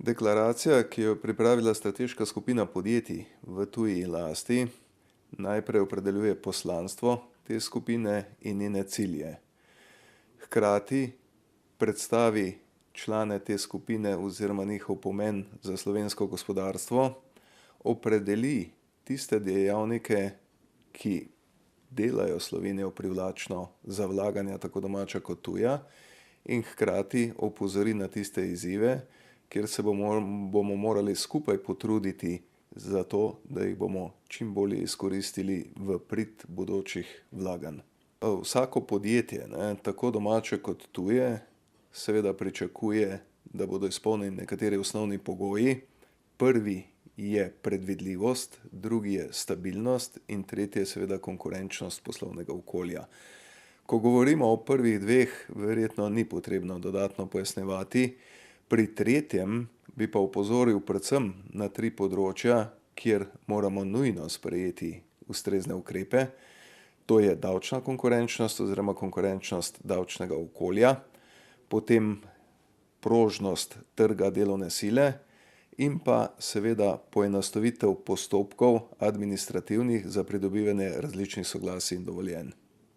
Deklaracija, ki jo je pripravila strateška skupina podjetij v tuji lasti, najprej opredeljuje poslanstvo te skupine in njene cilje. Hkrati predstavi člane te skupine oziroma njihov pomen za slovensko gospodarstvo, opredeli tiste dejavnike, ki delajo Slovenijo privlačno za vlaganja tako domača kot tuja, in hkrati opozori na tiste izzive, kjer se bomo morali skupaj potruditi za to, da jih bomo čim bolje izkoristili v prid bodočih vlaganj. Vsako podjetje, tako domače kot tuje, seveda pričakuje, da bodo izpolnjeni nekateri osnovni pogoji. Prvi je predvidljivost, drugi je stabilnost in tretji je seveda konkurenčnost poslovnega okolja. Ko govorimo o prvih dveh, verjetno ni potrebno dodatno pojasnjevati. Pri tretjem bi pa opozoril predvsem na tri področja, kjer moramo nujno sprejeti ustrezne ukrepe. To je davčna konkurenčnost oziroma konkurenčnost davčnega okolja, potem prožnost trga delovne sile in pa seveda poenostavitev postopkov administrativnih za pridobivanje različnih soglasij in dovoljenj.